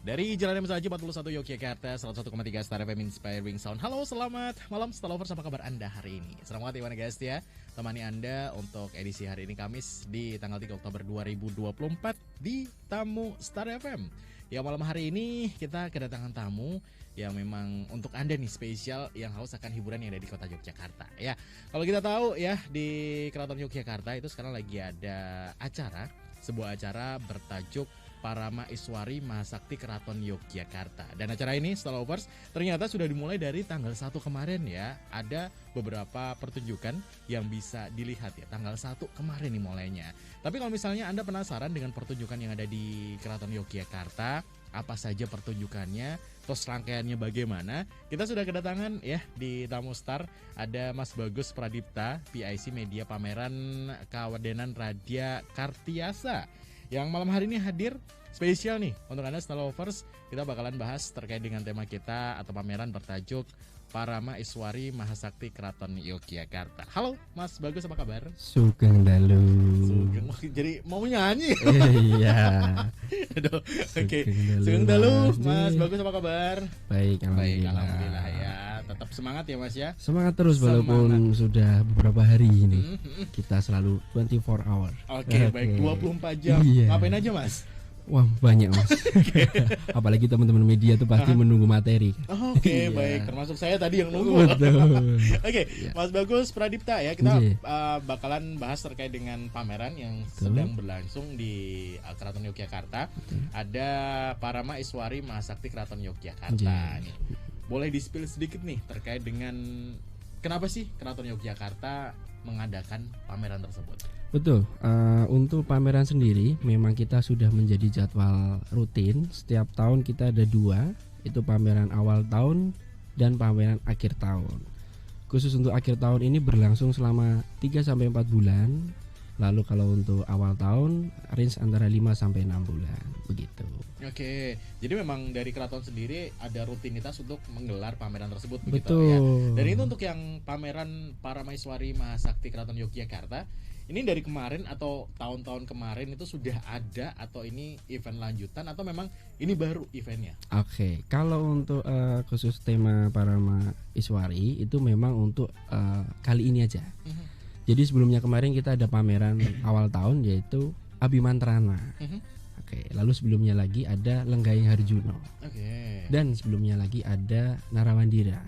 Dari Jalan MSAJ 41 Yogyakarta 101,3 Star FM Inspiring Sound. Halo, selamat malam Starlovers, apa kabar Anda hari ini? Selamat ya guys ya. Temani Anda untuk edisi hari ini Kamis di tanggal 3 Oktober 2024 di Tamu Star FM. Ya, malam hari ini kita kedatangan tamu yang memang untuk Anda nih spesial yang haus akan hiburan yang ada di kota Yogyakarta. Ya, kalau kita tahu ya di Keraton Yogyakarta itu sekarang lagi ada sebuah acara bertajuk Parama Iswari Mahasakti Keraton Yogyakarta. Dan acara ini, Starlovers, ternyata sudah dimulai dari tanggal 1 kemarin ya. Ada beberapa pertunjukan yang bisa dilihat ya. Tanggal 1 kemarin nih mulainya. Tapi kalau misalnya Anda penasaran dengan pertunjukan yang ada di Keraton Yogyakarta, apa saja pertunjukannya, terus rangkaiannya bagaimana, kita sudah kedatangan ya di Tamu Star. Ada Mas Bagus Pradipta, PIC Media Pameran Kawedanan Radya Kartiasa, yang malam hari ini hadir spesial nih untuk Anda Starlovers. Kita bakalan bahas terkait dengan tema kita atau pameran bertajuk Parama Iswari Mahasakti Keraton Yogyakarta. Halo Mas Bagus, apa kabar? Sugeng dalu. Jadi mau nyanyi? Iya. Aduh, oke. Sugeng dalu, Mas Bagus, apa kabar? Baik, alhamdulillah. Alhamdulillah ya. Tetap semangat ya Mas ya. Semangat terus walaupun sudah beberapa hari ini. Kita selalu 24 hour. Oke, baik, 24 jam. Iya. Ngapain aja Mas? Wah, banyak Mas. Apalagi teman-teman media tuh pasti menunggu materi. Oke, Iya. baik. Termasuk saya tadi yang nunggu. Betul. Oke, Iya. Mas Bagus Pradipta ya, kita Iya. bakalan bahas terkait dengan pameran yang sedang berlangsung di Keraton Yogyakarta. Ada Parama Iswari Mahasakti Keraton Yogyakarta. Iya. Nih. Boleh di-spill sedikit nih terkait dengan kenapa sih Keraton Yogyakarta mengadakan pameran tersebut? Betul, untuk pameran sendiri memang kita sudah menjadi jadwal rutin. Setiap tahun kita ada 2, itu pameran awal tahun dan pameran akhir tahun. Khusus untuk akhir tahun ini berlangsung selama 3-4 bulan. Lalu kalau untuk awal tahun range antara 5-6 bulan begitu. Oke, jadi memang dari keraton sendiri ada rutinitas untuk menggelar pameran tersebut begitu Betul. ya. Dan itu untuk yang pameran Paramaiswari Mahasakti Keraton Yogyakarta. Ini dari kemarin atau tahun-tahun kemarin itu sudah ada atau ini event lanjutan atau memang ini baru eventnya? Oke, kalau untuk khusus tema Parama Iswari itu memang untuk kali ini aja. Jadi sebelumnya kemarin kita ada pameran awal tahun yaitu Abimantrana. Oke, lalu sebelumnya lagi ada Lenggahing Harjuno. Oke. Dan sebelumnya lagi ada Narawandira.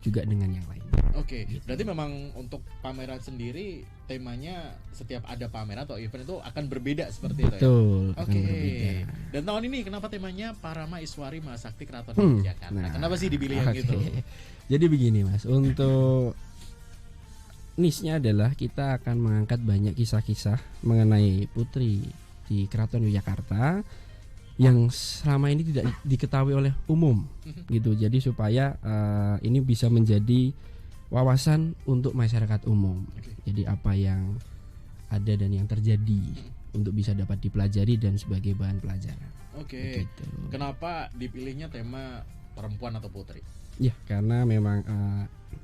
Juga dengan yang lain. Oke, berarti memang untuk pameran sendiri temanya setiap ada pameran atau event itu akan berbeda seperti itu ya? Betul. Oke. Berbeda. Dan tahun ini kenapa temanya Parama Iswari Mahasakti Keraton Yogyakarta? Nah, Kenapa sih dipilih yang oke. gitu? Jadi begini Mas, untuk niche-nya adalah kita akan mengangkat banyak kisah-kisah mengenai putri di Keraton Yogyakarta yang selama ini tidak diketahui oleh umum gitu. Jadi supaya ini bisa menjadi wawasan untuk masyarakat umum. Jadi apa yang ada dan yang terjadi untuk bisa dapat dipelajari dan sebagai bahan pelajaran. Oke. Begitu. Kenapa dipilihnya tema perempuan atau putri? Ya, karena memang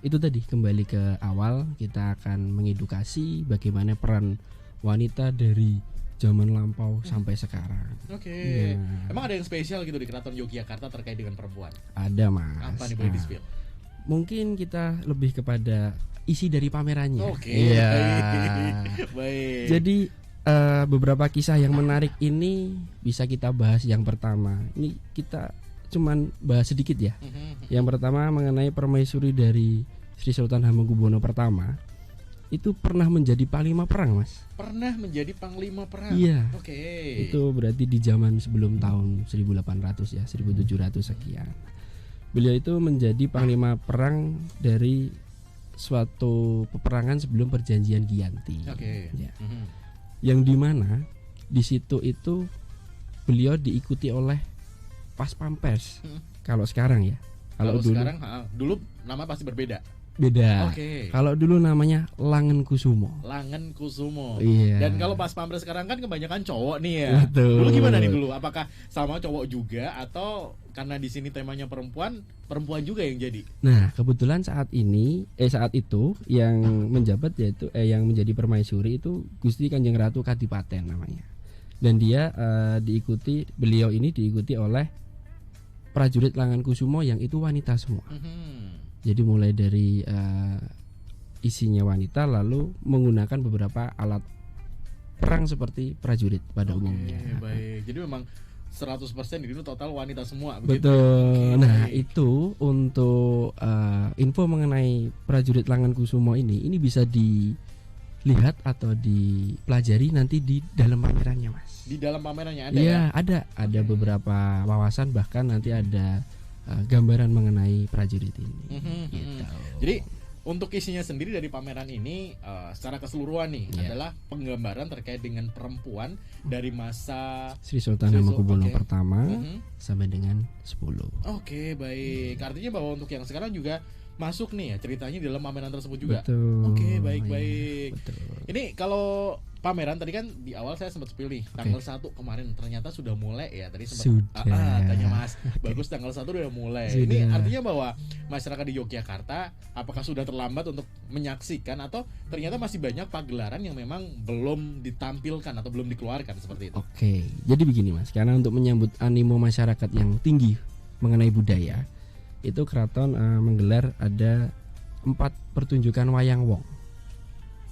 itu tadi kembali ke awal kita akan mengedukasi bagaimana peran wanita dari zaman lampau sampai sekarang. Oke. Ya. Emang ada yang spesial gitu di Keraton Yogyakarta terkait dengan perempuan? Ada Mas. Apa nih, boleh di-spill? Mungkin kita lebih kepada isi dari pamerannya. Oke. Iya. Baik. Jadi beberapa kisah yang menarik ini bisa kita bahas. Yang pertama, ini kita cuman bahas sedikit ya. Yang pertama mengenai permaisuri dari Sri Sultan Hamengkubuwono pertama. Itu pernah menjadi panglima perang, Mas. Pernah menjadi panglima perang. Iya. Oke. Itu berarti di zaman sebelum tahun 1800 ya, 1700 sekian. Beliau itu menjadi panglima perang dari suatu peperangan sebelum perjanjian Giyanti. Oke. Ya. Yang dimana di situ itu beliau diikuti oleh Pas Pampres. Kalau sekarang ya. Kalau dulu sekarang dulu nama pasti berbeda. beda. Oke. Kalau dulu namanya Langen Kusumo. Langen Kusumo. Iya. Dan kalau Pas Pampres sekarang kan kebanyakan cowok nih ya. Betul. Dulu gimana nih dulu? Apakah sama cowok juga atau karena di sini temanya perempuan, perempuan juga yang jadi? Nah, kebetulan saat itu yang menjabat yaitu yang menjadi permaisuri itu Gusti Kanjeng Ratu Kadipaten namanya. Dan dia beliau ini diikuti oleh prajurit Langankusumo yang itu wanita semua. Jadi mulai dari isinya wanita, lalu menggunakan beberapa alat perang seperti prajurit pada umumnya. Baik. Jadi memang 100% ini total wanita semua begitu. Betul. Nah, itu untuk info mengenai prajurit Langankusumo ini bisa dilihat atau dipelajari nanti di dalam pamerannya, Mas. Di dalam pamerannya ada ya? Ada beberapa wawasan, bahkan nanti ada gambaran mengenai prajurit ini. Gitu. Jadi untuk isinya sendiri dari pameran ini secara keseluruhan nih adalah penggambaran terkait dengan perempuan dari masa Sri Sultan Hamengkubuwono pertama sampai dengan 10. Oke, baik. Artinya bahwa untuk yang sekarang juga masuk nih ya ceritanya di dalam pameran tersebut juga. Betul. Oke, baik. Betul. Ini kalau pameran tadi kan di awal saya sempat spill nih tanggal 1 kemarin ternyata sudah mulai ya, tadi sempat tanya Mas. Bagus, tanggal 1 udah mulai. Ini artinya bahwa masyarakat di Yogyakarta apakah sudah terlambat untuk menyaksikan atau ternyata masih banyak pagelaran yang memang belum ditampilkan atau belum dikeluarkan seperti itu. Oke. Jadi begini, Mas, karena untuk menyambut animo masyarakat yang tinggi mengenai budaya, itu keraton menggelar ada 4 pertunjukan wayang wong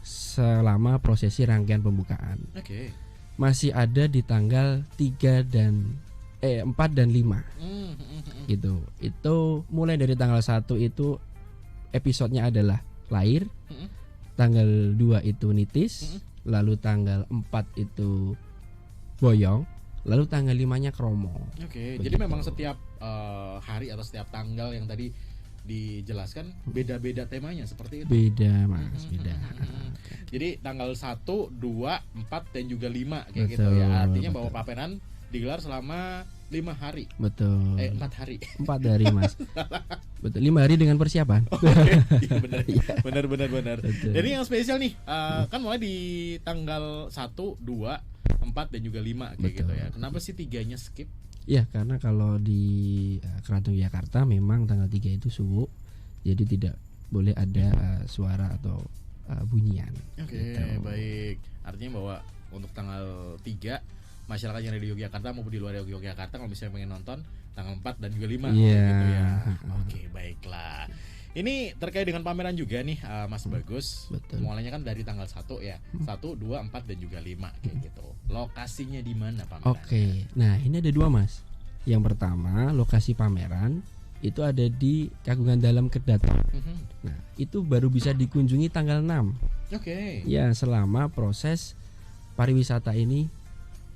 selama prosesi rangkaian pembukaan. Oke. Masih ada di tanggal 4 dan 5. Gitu. Itu mulai dari tanggal 1 itu episodenya adalah Lair. Tanggal 2 itu Nitis, lalu tanggal 4 itu Boyong, lalu tanggal 5-nya Kromo. Oke. Jadi memang setiap hari atau setiap tanggal yang tadi dijelaskan beda-beda temanya seperti itu. Beda, Mas, beda. Jadi tanggal 1, 2, 4 dan juga 5 kayak gitu ya. Artinya bahwa pameran digelar selama 5 hari. Betul. 4 hari. 4 hari, Mas. Betul, 5 hari dengan persiapan. Iya, benar. Benar. Jadi yang spesial nih kan mulai di tanggal 1, 2, 4 dan juga 5 kayak gitu ya. Kenapa sih 3-nya skip? Ya, karena kalau di Keraton Yogyakarta memang tanggal 3 itu subuh, jadi tidak boleh ada suara atau bunyian. Oke, baik. Artinya bahwa untuk tanggal 3 masyarakat yang ada di Yogyakarta maupun di luar Yogyakarta kalau misalnya pengen nonton tanggal 4 dan juga 5 gitu ya. Oke, baiklah. Ini terkait dengan pameran juga nih Mas Bagus. Betul. Mulainya kan dari tanggal 1 ya. 1, 2, 4 dan juga 5 kayak gitu. Lokasinya di mana pameran? Oke. Nah, ini ada 2, Mas. Yang pertama, lokasi pameran itu ada di Kagungan Dalam Kedaton. Nah, itu baru bisa dikunjungi tanggal 6. Oke. Ya, selama proses pariwisata ini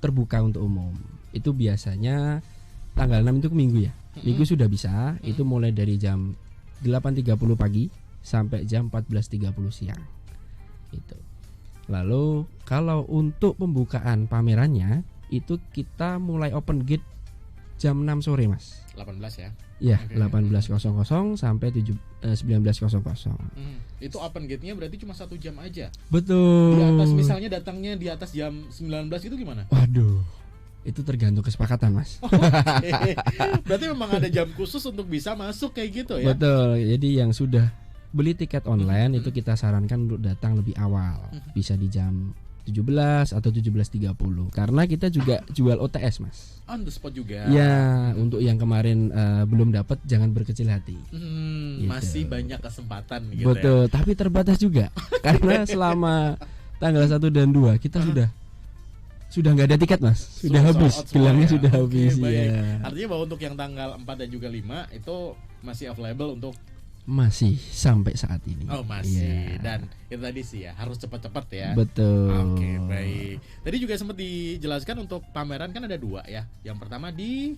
terbuka untuk umum. Itu biasanya tanggal 6 itu minggu ya. Minggu sudah bisa, itu mulai dari jam 8.30 pagi sampai jam 14.30 siang. Itu. Lalu kalau untuk pembukaan pamerannya itu kita mulai open gate jam 6 sore, Mas. 18 ya. Ya, 18.00 sampai 19.00. Itu open gate-nya berarti cuma 1 jam aja. Betul. Di atas misalnya datangnya di atas jam 19 itu gimana? Waduh. Itu tergantung kesepakatan, Mas. Okay. Berarti memang ada jam khusus untuk bisa masuk kayak gitu ya? Betul. Jadi yang sudah beli tiket online itu kita sarankan untuk datang lebih awal. Bisa di jam 17 atau 17.30. Karena kita juga jual OTS, Mas. On the spot juga. Ya, untuk yang kemarin belum dapat jangan berkecil hati. Gitu. Masih banyak kesempatan gitu. Betul, ya. Tapi terbatas juga. Karena selama tanggal 1 dan 2 kita sudah nggak ada tiket, Mas. Sudah habis. Gelangnya sudah habis ya. Artinya bahwa untuk yang tanggal 4 dan juga 5 itu masih available untuk masih sampai saat ini. Oh, masih. Dan itu tadi sih ya, harus cepat-cepat ya. Betul. Oke, baik. Tadi juga sempat dijelaskan untuk pameran kan ada 2 ya. Yang pertama di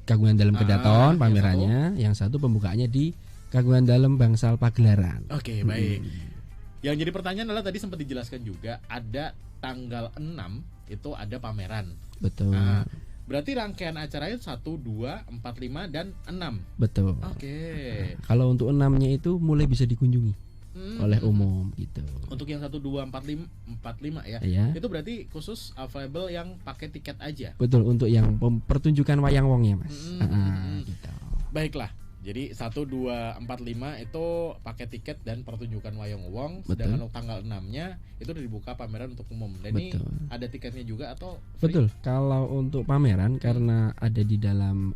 Kagungan Dalam Kedaton pamerannya, yang satu pembukaannya di Kagungan Dalam Bangsal Pagelaran. Oke, baik. Yang jadi pertanyaan adalah tadi sempat dijelaskan juga ada tanggal 6 itu ada pameran. Betul. Nah, berarti rangkaian acaranya 1, 2, 4, 5 dan 6. Betul. Oke. Nah, kalau untuk 6-nya itu mulai bisa dikunjungi oleh umum gitu. Untuk yang 1, 2, 4, 5 ya. Itu berarti khusus available yang pakai tiket aja. Betul, untuk yang pertunjukan wayang wongnya, Mas. Gitu. Baiklah. Jadi 1, 2, 4, 5 itu pakai tiket dan pertunjukan Wayang Wong. Betul. Sedangkan untuk tanggal 6-nya itu udah dibuka pameran untuk umum. Dan Betul. ini ada tiketnya juga atau free? Betul. Kalau untuk pameran karena ada di dalam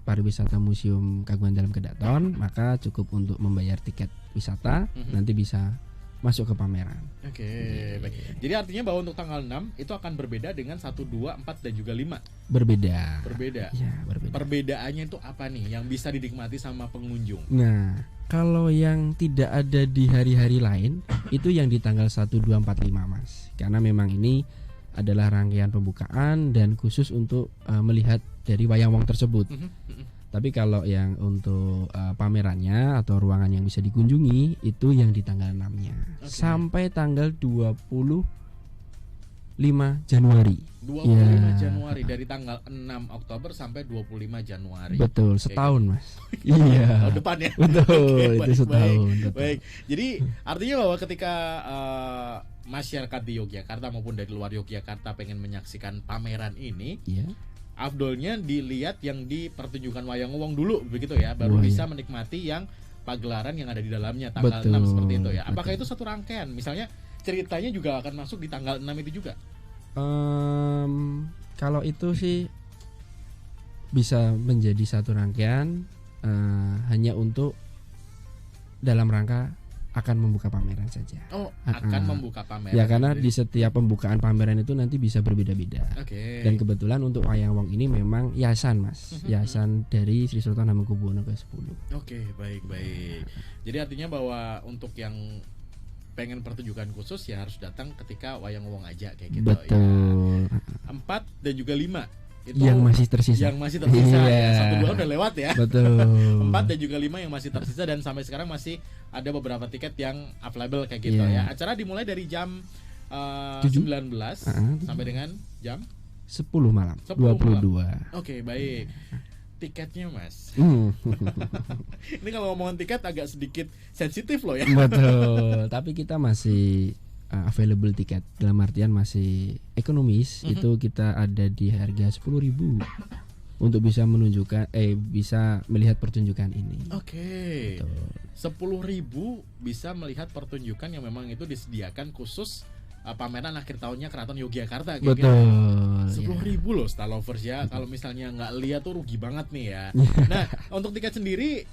pariwisata Museum Kagungan Dalam Kedaton, maka cukup untuk membayar tiket wisata, nanti bisa masuk ke pameran. Oke, baik. Jadi artinya bahwa untuk tanggal 6 itu akan berbeda dengan 1, 2, 4 dan juga 5. Berbeda. Berbeda. Ya, berbeda. Perbedaannya itu apa nih yang bisa dinikmati sama pengunjung? Nah, kalau yang tidak ada di hari-hari lain itu yang di tanggal 1, 2, 4, 5, Mas. Karena memang ini adalah rangkaian pembukaan dan khusus untuk melihat dari wayang wong tersebut. Tapi kalau yang untuk pamerannya atau ruangan yang bisa dikunjungi itu yang di tanggal 6-nya sampai tanggal 25 Januari. 25 Januari dari tanggal 6 Oktober sampai 25 Januari. Betul, setahun Mas. Iya. Tahun depan ya. Betul, Oke, itu baik, setahun. baik. Baik. Jadi artinya bahwa ketika masyarakat di Yogyakarta maupun dari luar Yogyakarta pengen menyaksikan pameran ini, Iya. afdolnya dilihat yang di pertunjukan Wayang Wong dulu begitu ya, baru bisa menikmati yang pagelaran yang ada di dalamnya tanggal 6 seperti itu ya. Apakah itu satu rangkaian? Misalnya ceritanya juga akan masuk di tanggal 6 itu juga? Kalau itu sih bisa menjadi satu rangkaian hanya untuk dalam rangka akan membuka pameran saja. Oh, akan membuka pameran. Ya, karena di setiap pembukaan pameran itu nanti bisa berbeda-beda. Dan kebetulan untuk Wayang Wong ini memang yayasan, Mas. Yayasan dari Sri Sultan Hamengkubuwono ke-10. Oke, baik. Jadi artinya bahwa untuk yang pengen pertunjukan khusus ya harus datang ketika Wayang Wong aja kayak gitu. Betul. Ya. 4 dan juga 5 itu yang masih tersisa. Ya. 1 bulan udah lewat ya. Betul. 4 dan juga 5 yang masih tersisa dan sampai sekarang masih ada beberapa tiket yang available kayak gitu ya. Acara dimulai dari jam 19 sampai dengan jam 10 malam. 10 22. malam. Oke, baik. Tiketnya, Mas. Ini kalau ngomongin tiket agak sedikit sensitif loh ya. Betul. Tapi kita masih available tiket, dalam artian masih ekonomis. Itu kita ada di harga 10.000 untuk bisa menunjukkan bisa melihat pertunjukan ini. Oke. 10.000 bisa melihat pertunjukan yang memang itu disediakan khusus pameran akhir tahunnya Keraton Yogyakarta kayak Betul. Gitu. 10.000 loh Star Lovers ya. Kalau misalnya nggak lihat tuh rugi banget nih ya. Nah, untuk tiket sendiri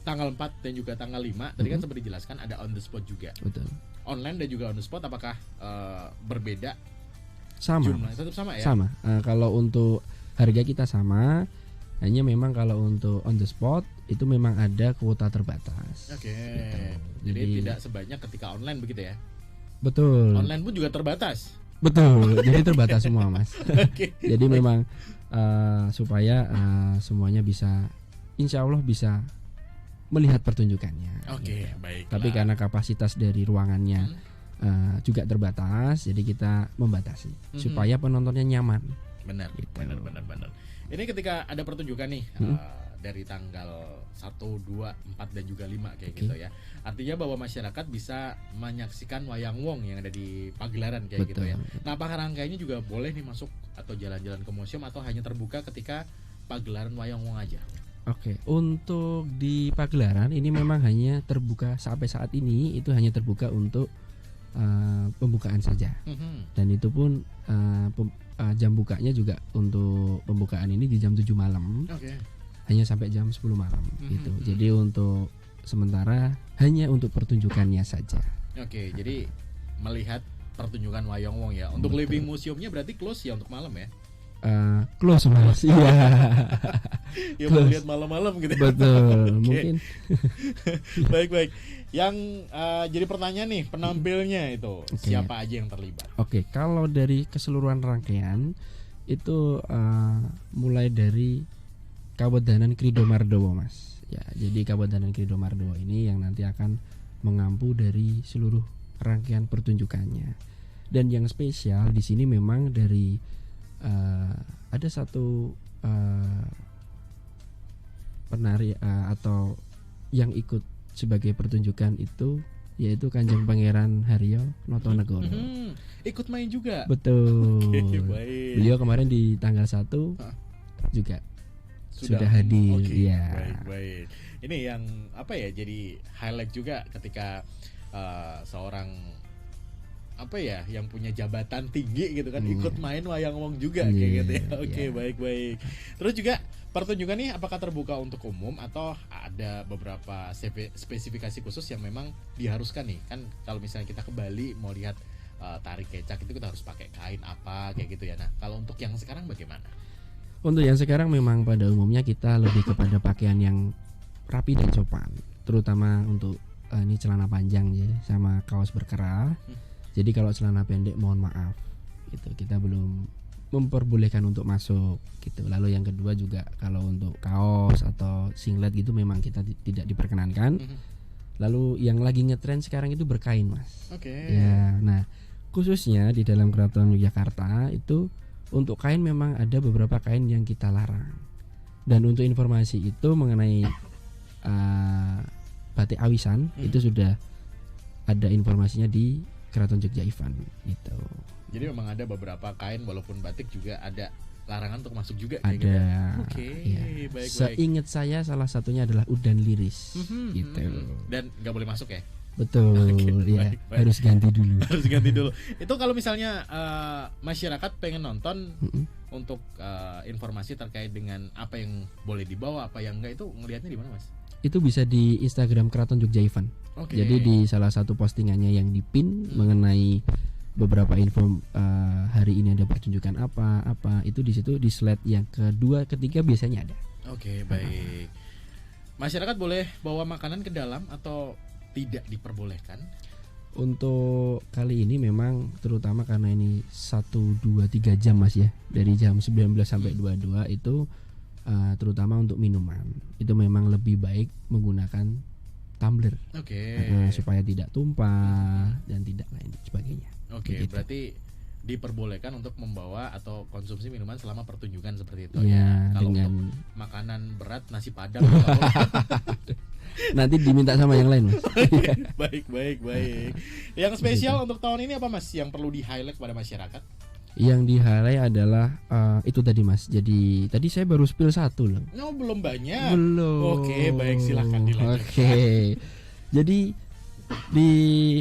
tanggal 4 dan juga tanggal 5 tadi kan sempat dijelaskan ada on the spot juga. Betul. Online dan juga on the spot apakah berbeda? Sama. Jumlah tetap sama ya? Sama. Kalau untuk harga kita sama, hanya memang kalau untuk on the spot itu memang ada kuota terbatas. Oke. Gitu. Jadi tidak sebanyak ketika online begitu ya? Betul. Online pun juga terbatas. Betul. Jadi terbatas semua, Mas. Jadi baik. memang supaya semuanya bisa, insya Allah bisa melihat pertunjukannya. Oke, gitu. baik. Tapi karena kapasitas dari ruangannya juga terbatas, jadi kita membatasi supaya penontonnya nyaman. Benar, Gitu. benar. Ini ketika ada pertunjukan nih dari tanggal 1, 2, 4 dan juga 5 kayak gitu ya. Artinya bahwa masyarakat bisa menyaksikan Wayang Wong yang ada di pagelaran kayak gitu ya. Nah, apakah rangkaiannya juga boleh nih masuk atau jalan-jalan ke museum atau hanya terbuka ketika pagelaran Wayang Wong aja? Oke, untuk di pagelaran ini memang hanya terbuka sampai saat ini, itu hanya terbuka untuk pembukaan saja. Dan itu pun jam bukanya juga untuk pembukaan ini di jam 7 malam. Hanya sampai jam 10 malam gitu. Jadi untuk sementara hanya untuk pertunjukannya saja. Oke, jadi melihat pertunjukan Wayang Wong ya. Untuk living museumnya berarti close ya untuk malam ya? Close, Mas. Iya. Ya mau lihat malam-malam gitu. Betul. Mungkin. Baik. Yang jadi pertanyaan nih, penampilnya itu siapa aja yang terlibat? Oke, kalau dari keseluruhan rangkaian itu mulai dari Kawedanan Krido Mardowo, Mas. Ya, jadi Kawedanan Krido Mardowo ini yang nanti akan mengampu dari seluruh rangkaian pertunjukannya. Dan yang spesial di sini memang dari ada satu penari atau yang ikut sebagai pertunjukan itu, yaitu Kanjeng Pangeran Haryo Notonegoro. Ikut main juga. Betul. Oke, baik. Beliau kemarin di tanggal 1 juga sudah hadir. Oke, Ya. baik. Ini yang apa ya? Jadi highlight juga ketika seorang apa ya yang punya jabatan tinggi gitu kan ikut main wayang wong juga kayak gitu ya. Oke, baik. Terus juga pertunjukan nih apakah terbuka untuk umum atau ada beberapa spesifikasi khusus yang memang diharuskan nih? Kan kalau misalnya kita ke Bali mau lihat tarik kecak itu kita harus pakai kain apa kayak gitu ya. Nah, kalau untuk yang sekarang bagaimana? Untuk yang sekarang memang pada umumnya kita lebih kepada pakaian yang rapi dan sopan, terutama untuk ini celana panjang ya sama kaos berkerah. Jadi kalau celana pendek mohon maaf, gitu kita belum memperbolehkan untuk masuk gitu. Lalu yang kedua juga kalau untuk kaos atau singlet gitu memang kita tidak diperkenankan. Lalu yang lagi ngetren sekarang itu berkain, Mas. Oke. Ya, nah khususnya di dalam Keraton Yogyakarta itu untuk kain memang ada beberapa kain yang kita larang. Dan untuk informasi itu mengenai batik awisan itu sudah ada informasinya di Keraton Jogja Event gitu. Jadi memang ada beberapa kain walaupun batik juga ada larangan untuk masuk juga ada kayak gitu. Oke, ya. baik. Seingat saya salah satunya adalah udan liris gitu. Dan nggak boleh masuk ya? Betul. Ya, baik. harus ganti dulu. Harus ganti dulu. Itu kalau misalnya masyarakat pengen nonton untuk informasi terkait dengan apa yang boleh dibawa, apa yang enggak itu ngelihatnya di mana, Mas? Itu bisa di Instagram Keraton Jogja Event. Jadi di salah satu postingannya yang dipin mengenai beberapa info hari ini ada pertunjukan apa itu di situ di slide yang kedua ketiga biasanya ada. Oke, baik. Masyarakat boleh bawa makanan ke dalam atau tidak diperbolehkan? Untuk kali ini memang terutama karena ini 1, 2, 3 jam Mas ya. Dari jam 19 sampai 22 itu terutama untuk minuman. Itu memang lebih baik menggunakan tumbler. Supaya tidak tumpah dan tidak lain sebagainya. Oke, berarti diperbolehkan untuk membawa atau konsumsi minuman selama pertunjukan seperti itu ya. Kalau dengan untuk makanan berat nasi padang nanti diminta sama yang lain, Mas. Baik. Yang spesial untuk tahun ini apa, Mas? Yang perlu di-highlight pada masyarakat? Yang di-highlight adalah itu tadi, Mas. Jadi tadi saya baru spill satu loh. No, belum banyak. Belum. Oke, baik, silakan dilanjutkan. Oke. Jadi di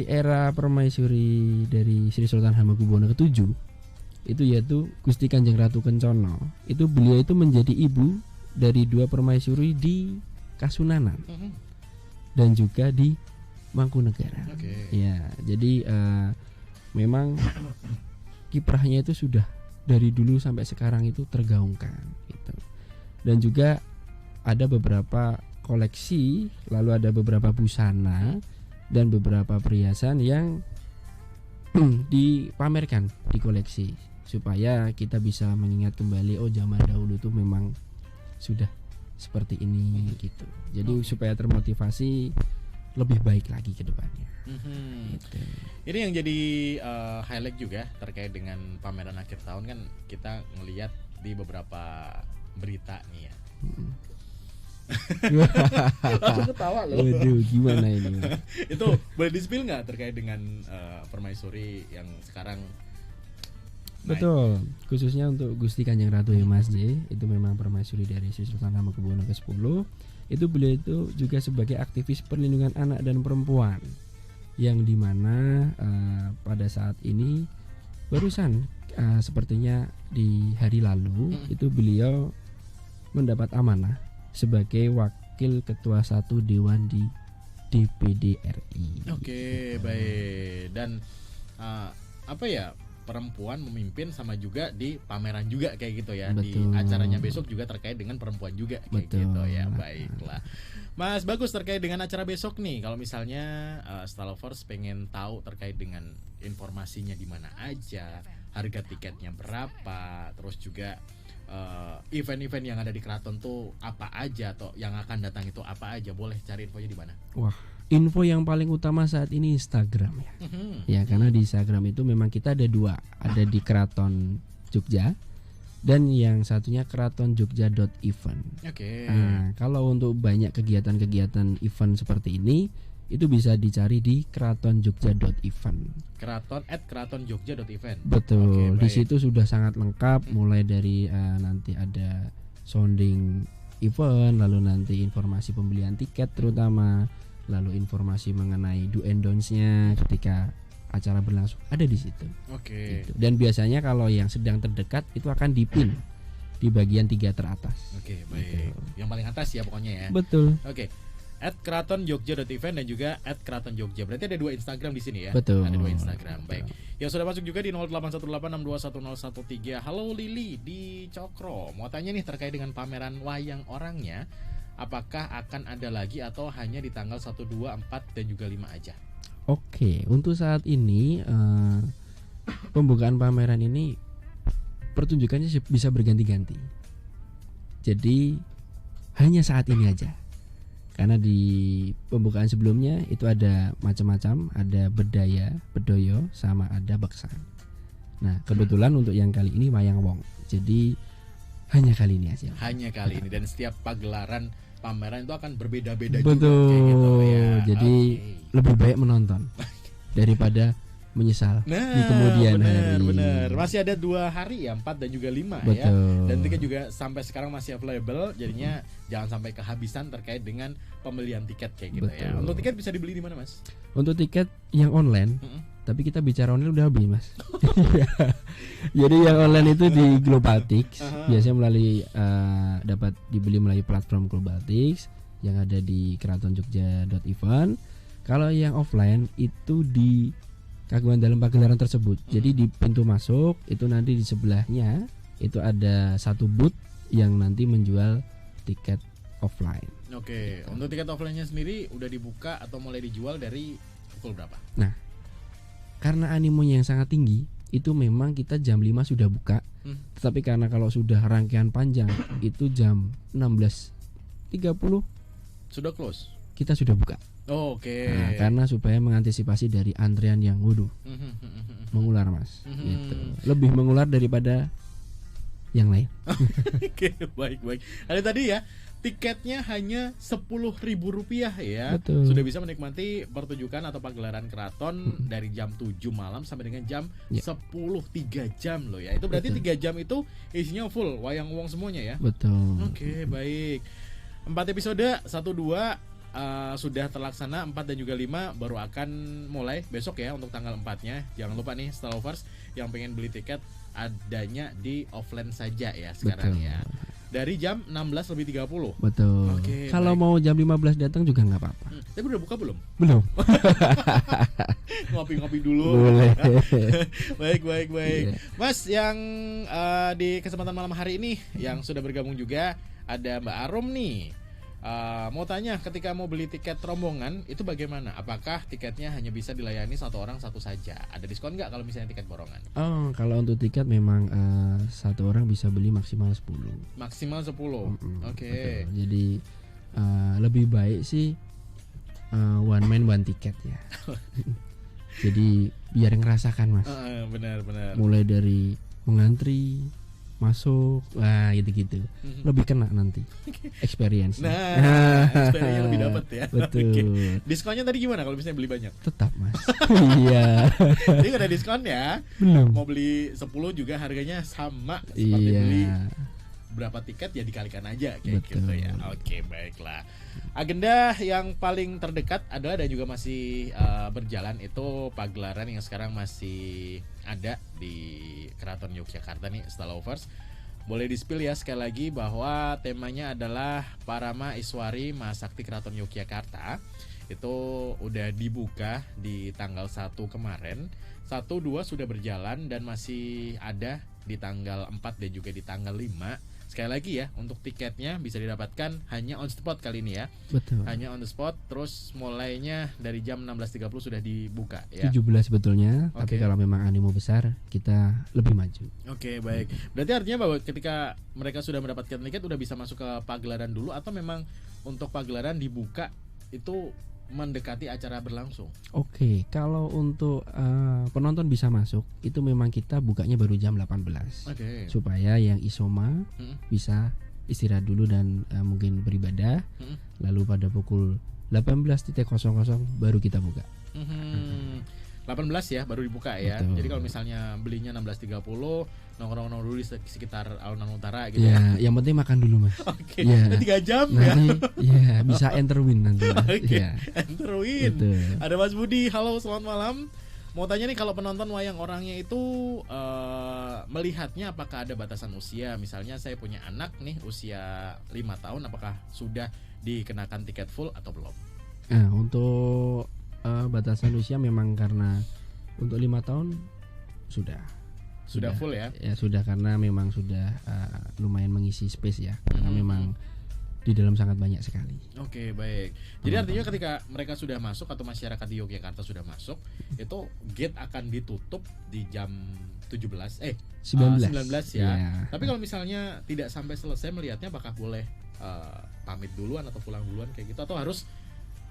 era permaisuri dari Sri Sultan Hamengkubuwono ke-7 itu yaitu Gusti Kanjeng Ratu Kencono. Itu beliau itu menjadi ibu dari 2 permaisuri di Kasunanan dan juga di Mangkunegara. Ya, jadi memang kiprahnya itu sudah dari dulu sampai sekarang itu tergaungkan gitu. Dan juga ada beberapa koleksi, lalu ada beberapa busana dan beberapa perhiasan yang dipamerkan di koleksi supaya kita bisa mengingat kembali zaman dahulu itu memang sudah seperti ini gitu. Jadi supaya termotivasi lebih baik lagi ke depannya. Gitu. Ini yang jadi highlight juga terkait dengan pameran akhir tahun kan kita ngelihat di beberapa berita nih ya. Langsung ketawa loh. Waduh, gimana ini? Itu boleh di-spill nggak terkait dengan permaisuri yang sekarang? Betul, khususnya untuk Gusti Kanjeng Ratu ya Mas J, itu memang permaisuri dari Sri Sultan Hamengkubuwono ke-10. Itu beliau itu juga sebagai aktivis perlindungan anak dan perempuan, yang dimana pada saat ini barusan sepertinya di hari lalu itu beliau mendapat amanah sebagai wakil ketua 1 Dewan di DPD RI. Oke, baik. Dan apa ya, perempuan memimpin sama juga di pameran juga kayak gitu ya. Betul. Di acaranya besok juga terkait dengan perempuan juga kayak Betul. gitu ya. Baiklah. Mas, bagus terkait dengan acara besok nih. Kalau misalnya Stalovers pengen tahu terkait dengan informasinya di mana aja, harga tiketnya berapa, terus juga event-event yang ada di keraton tuh apa aja atau yang akan datang itu apa aja, boleh cari infonya di mana? Wah, info yang paling utama saat ini Instagram ya. Ya, karena di Instagram itu memang kita ada 2, ada di Keraton Jogja dan yang satunya keratonjogja.event. Nah, kalau untuk banyak kegiatan-kegiatan event seperti ini itu bisa dicari di keratonjogja.event. keratonjogja.event. Betul. Di situ sudah sangat lengkap mulai dari nanti ada sounding event, lalu nanti informasi pembelian tiket terutama, lalu informasi mengenai do and don'ts-nya ketika acara berlangsung ada di situ. Oke. Gitu. Dan biasanya kalau yang sedang terdekat itu akan dipin di bagian 3 teratas. Oke, baik. Yang paling atas ya pokoknya ya. Betul. Oke. @kratonjogja.event dan juga @kratonjogja. Berarti ada 2 Instagram di sini ya. Betul. Ada 2 Instagram. Baik. Yang sudah masuk juga di 0818621013. Halo Lili di Cokro. Mau tanya nih terkait dengan pameran wayang orangnya, apakah akan ada lagi atau hanya di tanggal 1, 2, 4 dan juga 5 aja? Oke, untuk saat ini pembukaan pameran ini pertunjukannya bisa berganti-ganti. Jadi hanya saat ini aja. Karena di pembukaan sebelumnya itu ada macam-macam, ada bedoyo, sama ada beksan. Nah, kebetulan untuk yang kali ini wayang wong. Jadi hanya kali ini aja. Hanya kali ini, dan setiap pagelaran pameran itu akan berbeda-beda juga Betul. kayak gitu ya. Jadi lebih baik menonton daripada menyesal di kemudian hari. Benar. Masih ada 2 hari ya, 4 dan juga 5 Betul. ya. Dan tiket juga sampai sekarang masih available. Jadinya jangan sampai kehabisan terkait dengan pembelian tiket kayak gitu. Betul. Ya. Untuk tiket bisa dibeli di mana, Mas? Untuk tiket yang online, tapi kita bicara online udah habis, Mas. Jadi yang online itu di Globaltix, biasanya melalui dapat dibeli melalui platform Globaltix yang ada di kratonjogja.event. Kalau yang offline itu di Kagungan dalam pagelaran tersebut. Jadi di pintu masuk itu nanti di sebelahnya itu ada satu booth yang nanti menjual tiket offline. Oke, untuk tiket offline-nya sendiri udah dibuka atau mulai dijual dari pukul berapa? Nah, karena animonya yang sangat tinggi, itu memang kita jam 5 sudah buka. Tetapi karena kalau sudah rangkaian panjang itu jam 16.30 sudah close. Kita sudah buka. Oh, oke. Nah, karena supaya mengantisipasi dari antrian yang mengular, Mas. Gitu. Lebih mengular daripada yang lain. Oke, baik. Ada tadi ya, tiketnya hanya Rp10.000 ya. Betul. Sudah bisa menikmati pertunjukan atau pagelaran keraton dari jam 7 malam sampai dengan jam 10, 3 jam loh ya. Itu berarti Betul. 3 jam itu isinya full wayang wong semuanya ya. Betul. Oke, baik. 4 episode 1, 2 sudah terlaksana, 4 dan juga 5 baru akan mulai besok ya untuk tanggal 4-nya. Jangan lupa nih Starlovers yang pengen beli tiket adanya di offline saja ya sekarang. Betul. Ya. Dari jam 16.30. Betul. Oke, kalau baik. mau jam 15 datang juga nggak apa-apa. Tapi udah buka belum? Belum. Ngopi-ngopi dulu. Boleh. Baik. Yeah. Mas, yang di kesempatan malam hari ini yang sudah bergabung juga ada Mbak Arum nih. Mau tanya, ketika mau beli tiket rombongan itu bagaimana? Apakah tiketnya hanya bisa dilayani satu orang satu saja? Ada diskon nggak kalau misalnya tiket borongan? Oh, kalau untuk tiket memang satu orang bisa beli maksimal 10. Maksimal 10. Oke. Betul. Jadi lebih baik sih one man one ticket ya. Jadi biar ngerasakan, Mas. Benar. Mulai dari mengantri, masuk, gitu-gitu. Lebih kena nanti experience. Nah, experience lebih dapat ya. Betul. Okay. Diskonnya tadi gimana kalau misalnya beli banyak? Tetap, Mas. Iya. Jadi ada diskon ya. Belum. Mau beli 10 juga harganya sama seperti beli berapa tiket ya dikalikan aja kayak gitu ya. Oke, baiklah. Agenda yang paling terdekat adalah dan juga masih berjalan itu pagelaran yang sekarang masih ada di Keraton Yogyakarta nih, Starlovers. Boleh di-spill ya sekali lagi bahwa temanya adalah Parama Iswari Mahasakti Keraton Yogyakarta. Itu udah dibuka di tanggal 1 kemarin. 1, 2 sudah berjalan dan masih ada di tanggal 4 dan juga di tanggal 5. Sekali lagi ya, untuk tiketnya bisa didapatkan hanya on the spot kali ini ya. Betul. Hanya on the spot, terus mulainya dari jam 16.30 sudah dibuka ya. 17 sebetulnya, tapi kalau memang animo besar kita lebih maju. Oke, baik. Berarti artinya bahwa ketika mereka sudah mendapatkan tiket udah bisa masuk ke pagelaran dulu, atau memang untuk pagelaran dibuka itu mendekati acara berlangsung? Oke, kalau untuk penonton bisa masuk itu memang kita bukanya baru jam 18. Supaya yang isoma bisa istirahat dulu dan mungkin beribadah. Lalu pada pukul 18.00 baru kita buka. 18 ya baru dibuka ya. Betul. Jadi kalau misalnya belinya 16.30 nongkrong dulu di sekitar alun-alun utara gitu Ya, yang penting makan dulu Mas. Oke. Ya. Nah, 3 jam ya. Nanti ya bisa enter win nanti. Mas. Oke. Ya. Enter win. Betul. Ada Mas Budi. Halo, selamat malam. Mau tanya nih, kalau penonton wayang orangnya itu melihatnya apakah ada batasan usia? Misalnya saya punya anak nih usia 5 tahun, apakah sudah dikenakan tiket full atau belum? Nah, untuk batasan usia memang karena untuk 5 tahun sudah full ya? Ya sudah, karena memang sudah lumayan mengisi space ya. Karena Hmm. memang di dalam sangat banyak sekali. Oke, baik. Jadi artinya ketika mereka sudah masuk atau masyarakat di Yogyakarta sudah masuk, itu gate akan ditutup di jam 19 ya. Ya. Tapi kalau misalnya tidak sampai selesai melihatnya, apakah boleh pamit duluan atau pulang duluan kayak gitu, atau harus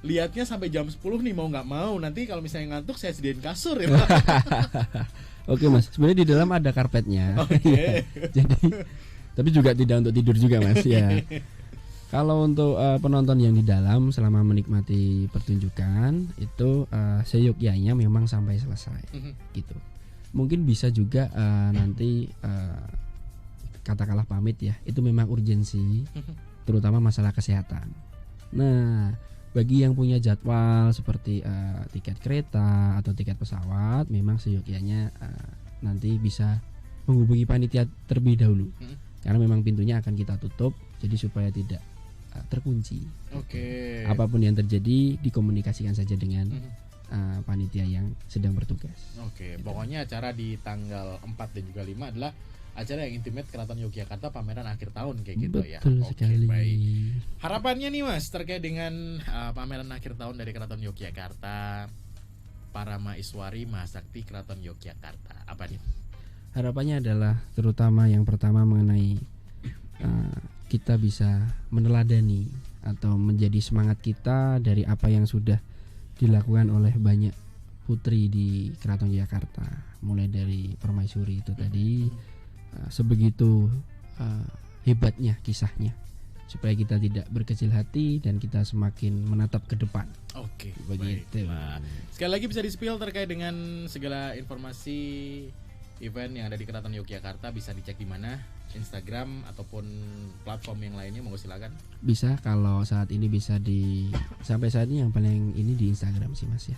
lihatnya sampai jam 10 nih mau nggak mau, nanti kalau misalnya ngantuk saya sediain kasur ya. Oke Mas, sebenarnya di dalam ada karpetnya. Oke. Jadi tapi juga tidak untuk tidur juga Mas ya. Kalau untuk penonton yang di dalam selama menikmati pertunjukan itu seyogyanya memang sampai selesai gitu. Mungkin bisa juga nanti katakanlah pamit ya, itu memang urgensi, terutama masalah kesehatan. Nah, bagi yang punya jadwal seperti tiket kereta atau tiket pesawat, memang seyogyanya nanti bisa menghubungi panitia terlebih dahulu, karena memang pintunya akan kita tutup, jadi supaya tidak terkunci. Oke. Apapun yang terjadi dikomunikasikan saja dengan panitia yang sedang bertugas. Oke, pokoknya acara di tanggal 4 dan juga 5 adalah acara yang intimate Keraton Yogyakarta, pameran akhir tahun kayak gitu ya. Betul Oke, sekali. baik. Harapannya nih Mas terkait dengan pameran akhir tahun dari Keraton Yogyakarta, para Maiswari Mahasakti Keraton Yogyakarta. Apa nih? Harapannya adalah terutama yang pertama mengenai kita bisa meneladani atau menjadi semangat kita dari apa yang sudah dilakukan oleh banyak putri di Keraton Yogyakarta, mulai dari permaisuri itu tadi, sebegitu hebatnya kisahnya, supaya kita tidak berkecil hati dan kita semakin menatap ke depan. Oke, Begitu. baiklah. Sekali lagi bisa di-spill terkait dengan segala informasi event yang ada di Keraton Yogyakarta, bisa dicek di mana? Instagram ataupun platform yang lainnya, monggo silakan. Bisa, kalau saat ini bisa sampai saat ini yang paling ini di Instagram sih Mas ya.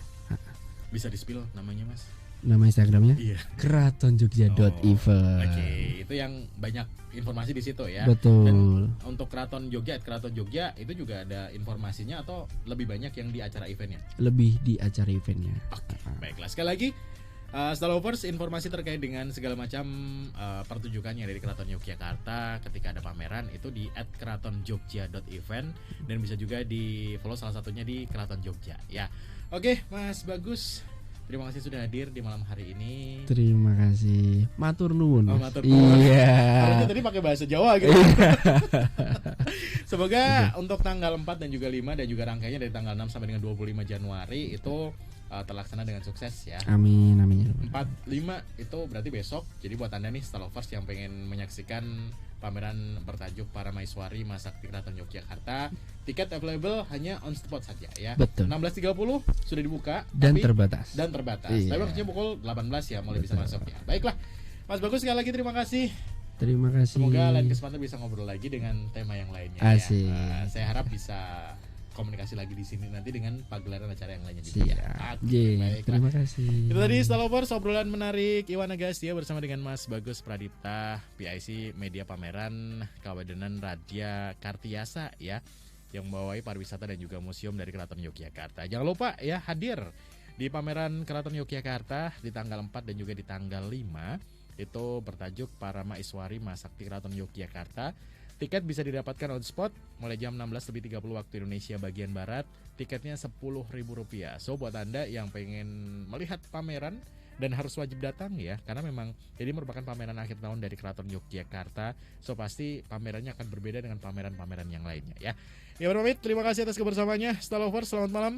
Bisa di-spill namanya Mas? Nama Instagramnya Iya. keratonjogja.event. Oke, itu yang banyak informasi di situ ya. Betul. Dan untuk Keraton Jogja itu juga ada informasinya atau lebih banyak yang di acara eventnya? Lebih di acara eventnya. Oke, baiklah. Sekali lagi, Starlovers, informasi terkait dengan segala macam pertunjukannya dari Keraton Yogyakarta ketika ada pameran itu di @keratonjogja.event, dan bisa juga di follow salah satunya di Keraton Jogja ya. Oke, Mas Bagus, terima kasih sudah hadir di malam hari ini. Terima kasih. Matur nuwun. Oh, Mas. matur nuwun. Iya. Harusnya tadi pakai bahasa Jawa gitu. Semoga untuk tanggal 4 dan juga 5 dan juga rangkaiannya dari tanggal 6 sampai dengan 25 Januari itu terlaksana dengan sukses ya. Amin, amin. 4-5 itu berarti besok. Jadi buat Anda nih Starlovers yang pengen menyaksikan pameran bertajuk Para Maiswari Mahasakti Keraton Yogyakarta, tiket available hanya on spot saja ya. Betul. 16.30 sudah dibuka Dan tapi terbatas. Tapi Iya. waktunya pukul 18 ya mulai bisa Betul. masuk ya. Baiklah. Mas Bagus, sekali lagi terima kasih. Terima kasih. Semoga lain kesempatan bisa ngobrol lagi dengan tema yang lainnya Asik. ya. Saya harap bisa komunikasi lagi di sini nanti dengan pagelaran acara yang lainnya juga. Siap. Oke, Ye, baiklah. terima kasih. Itu tadi Starlovers, obrolan menarik Iwana Gastia bersama dengan Mas Bagus Pradipta, PIC Media Pameran Kawedanan Radya Kartiasa ya, yang membawahi pariwisata dan juga museum dari Keraton Yogyakarta. Jangan lupa ya hadir di pameran Keraton Yogyakarta di tanggal 4 dan juga di tanggal 5. Itu bertajuk Para Maiswari Mahasakti Keraton Yogyakarta. Tiket bisa didapatkan on spot mulai jam 16.30 waktu Indonesia bagian Barat. Tiketnya Rp10.000. So buat Anda yang pengen melihat pameran dan harus wajib datang ya, karena memang jadi merupakan pameran akhir tahun dari Keraton Yogyakarta. So pasti pamerannya akan berbeda dengan pameran-pameran yang lainnya ya. Ya berpamit, terima kasih atas kebersamaannya. Starlovers, selamat malam.